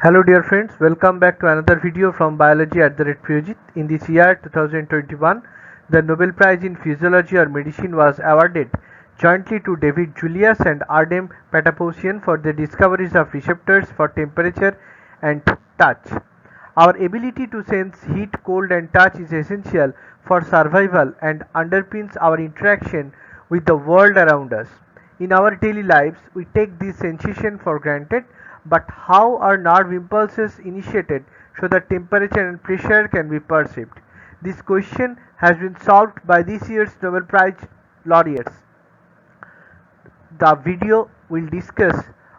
Hello dear friends, welcome back to another video from Biology at the Red Phyojit. In this year 2021, the Nobel Prize in Physiology or Medicine was awarded jointly to David Julius and Ardem Patapossian for their discoveries of receptors for temperature and touch. Our ability to sense heat, cold and touch is essential for survival and underpins our interaction with the world around us. In our daily lives, we take this sensation for granted, but how are nerve impulses initiated so that temperature and pressure can be perceived? This question has been solved by this year's Nobel Prize laureates. The video will discuss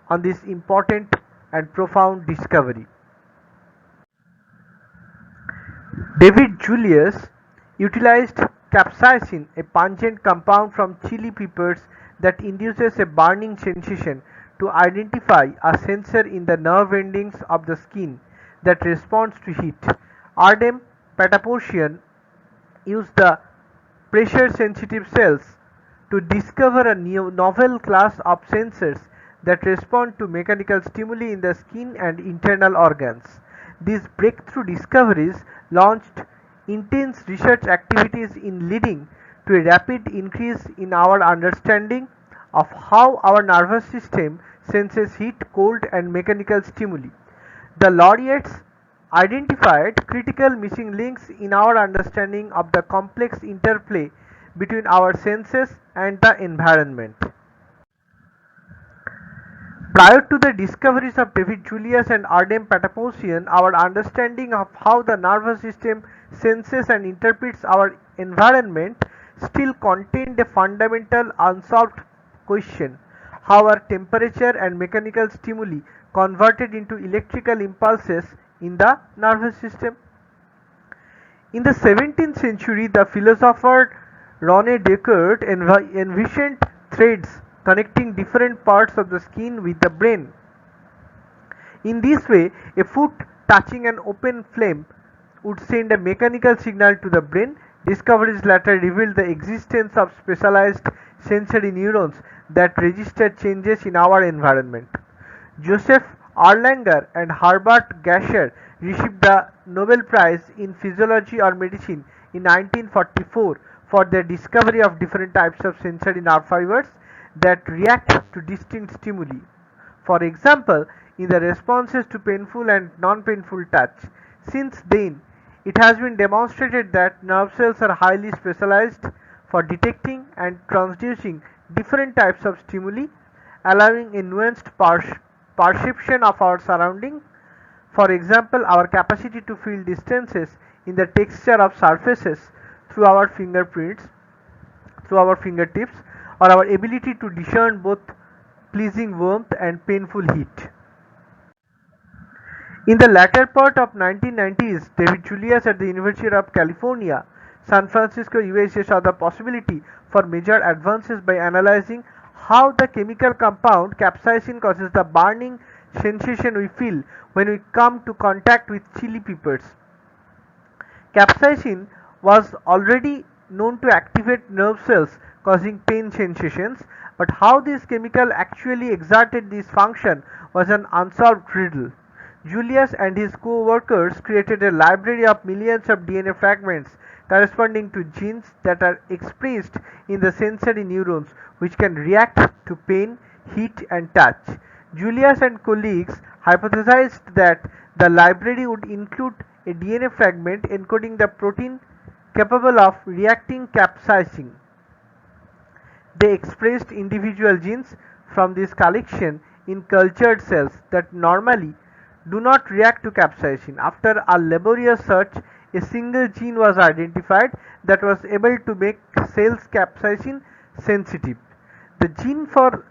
on this important and profound discovery. David Julius utilized capsaicin, a pungent compound from chili peppers that induces a burning sensation, to identify a sensor in the nerve endings of the skin that responds to heat. Ardem Patapossian used the pressure-sensitive cells to discover a novel class of sensors that respond to mechanical stimuli in the skin and internal organs. These breakthrough discoveries launched intense research activities in leading to a rapid increase in our understanding of how our nervous system senses heat, cold and mechanical stimuli. The laureates identified critical missing links in our understanding of the complex interplay between our senses and the environment. Prior to the discoveries of David Julius and Ardem Patapossian, our understanding of how the nervous system senses and interprets our environment still contained a fundamental unsolved question: how are temperature and mechanical stimuli converted into electrical impulses in the nervous system? In the 17th century, the philosopher René Descartes envisioned threads connecting different parts of the skin with the brain. In this way, a foot touching an open flame would send a mechanical signal to the brain. Discoveries later revealed the existence of specialized sensory neurons that register changes in our environment. Joseph Erlanger and Herbert Gasser received the Nobel Prize in Physiology or Medicine in 1944 for their discovery of different types of sensory nerve fibers that react to distinct stimuli. For example, in the responses to painful and non-painful touch. Since then, it has been demonstrated that nerve cells are highly specialized for detecting and transducing different types of stimuli, allowing a nuanced perception of our surroundings. For example, our capacity to feel distances in the texture of surfaces through our fingerprints, through our fingertips, or our ability to discern both pleasing warmth and painful heat. In the latter part of 1990s, David Julius at the University of California, San Francisco, USA saw the possibility for major advances by analyzing how the chemical compound capsaicin causes the burning sensation we feel when we come to contact with chili peppers. Capsaicin was already known to activate nerve cells causing pain sensations, but how this chemical actually exerted this function was an unsolved riddle. Julius and his co-workers created a library of millions of DNA fragments corresponding to genes that are expressed in the sensory neurons which can react to pain, heat and touch. Julius and colleagues hypothesized that the library would include a DNA fragment encoding the protein capable of reacting capsaicin. They expressed individual genes from this collection in cultured cells that normally do not react to capsaicin. After a laborious search, a single gene was identified that was able to make cells capsaicin sensitive. The gene for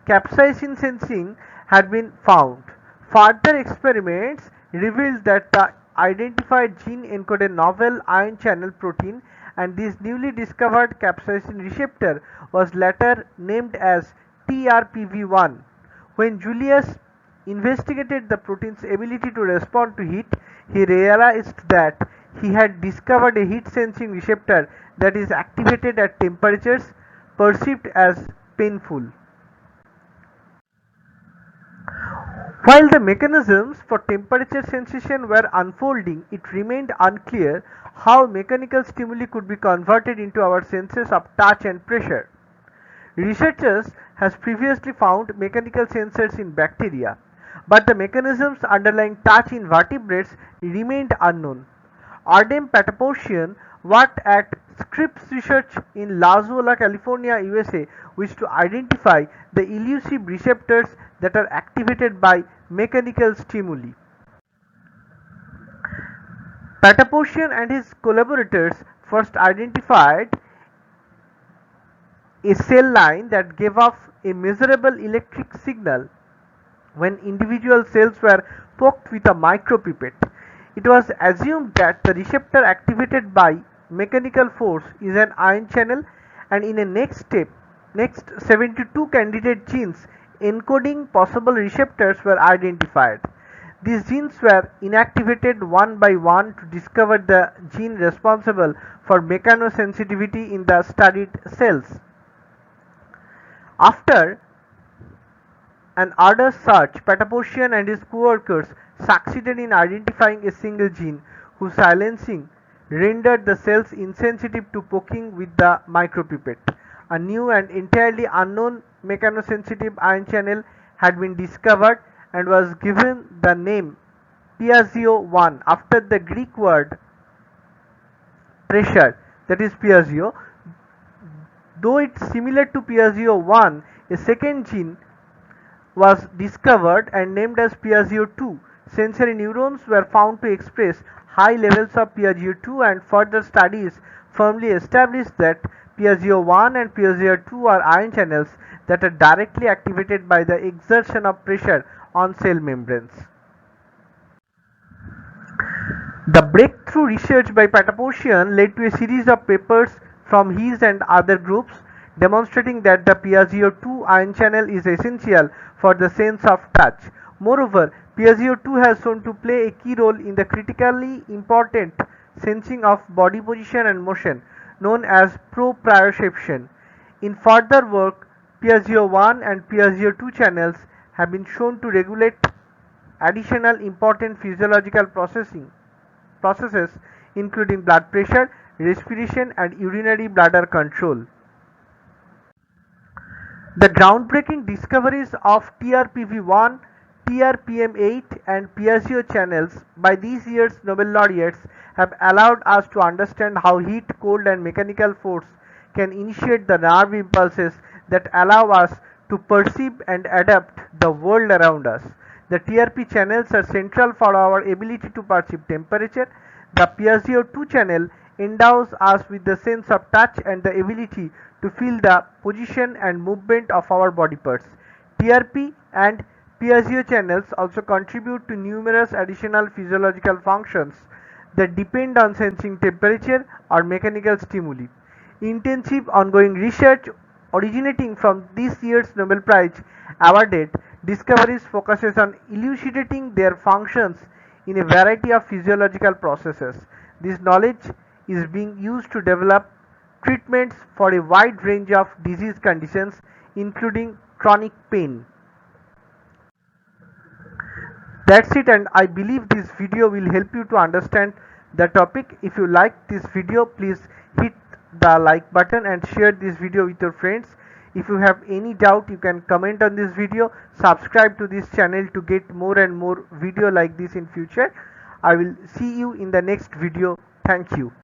capsaicin sensing had been found. Further experiments revealed that the identified gene encoded a novel ion channel protein, and this newly discovered capsaicin receptor was later named as TRPV1. When Julius investigated the protein's ability to respond to heat, he realized that he had discovered a heat sensing receptor that is activated at temperatures perceived as painful. While the mechanisms for temperature sensation were unfolding, it remained unclear how mechanical stimuli could be converted into our senses of touch and pressure. Researchers has previously found mechanical sensors in bacteria, but the mechanisms underlying touch in vertebrates remained unknown. Ardem Patapoutian worked at Scripps Research in La Jolla, California, USA, which to identify the elusive receptors that are activated by mechanical stimuli. Patapoutian and his collaborators first identified a cell line that gave off a measurable electric signal when individual cells were poked with a micropipette. It was assumed that the receptor activated by mechanical force is an ion channel, and in a next step, next 72 candidate genes encoding possible receptors were identified. These genes were inactivated one by one to discover the gene responsible for mechanosensitivity in the studied cells. After an arduous search, Patapoutian and his co-workers succeeded in identifying a single gene whose silencing rendered the cells insensitive to poking with the micropipette. A new and entirely unknown mechanosensitive ion channel had been discovered and was given the name Piaggio 1 after the Greek word pressure, that is Piaggio. Though it's similar to Piaggio 1, a second gene was discovered and named as Piaggio 2. Sensory neurons were found to express high levels of Piaggio 2, and further studies firmly established that Piaggio 1 and Piaggio 2 are ion channels that are directly activated by the exertion of pressure on cell membranes. The breakthrough research by Patapoutian led to a series of papers from his and other groups demonstrating that the Piaggio 2 ion channel is essential for the sense of touch. Moreover, Piaggio 2 has shown to play a key role in the critically important sensing of body position and motion, known as proprioception. In further work, Piaggio 1 and Piaggio 2 channels have been shown to regulate additional important physiological processes including blood pressure, respiration, and urinary bladder control. The groundbreaking discoveries of TRPV1, TRPM8, and Piaggio channels by these year's Nobel laureates have allowed us to understand how heat, cold, and mechanical force can initiate the nerve impulses that allow us to perceive and adapt the world around us. The TRP channels are central for our ability to perceive temperature. The Piaggio 2 channel endows us with the sense of touch and the ability to feel the position and movement of our body parts. TRP and Piaggio channels also contribute to numerous additional physiological functions that depend on sensing temperature or mechanical stimuli. Intensive ongoing research originating from this year's Nobel Prize awarded discoveries focuses on elucidating their functions in a variety of physiological processes. This knowledge is being used to develop treatments for a wide range of disease conditions, including chronic pain. That's it, and I believe this video will help you to understand the topic. If you like this video, please hit the like button and share this video with your friends. If you have any doubt, you can comment on this video. Subscribe to this channel to get more and more video like this in future. I will see you in the next video. Thank you.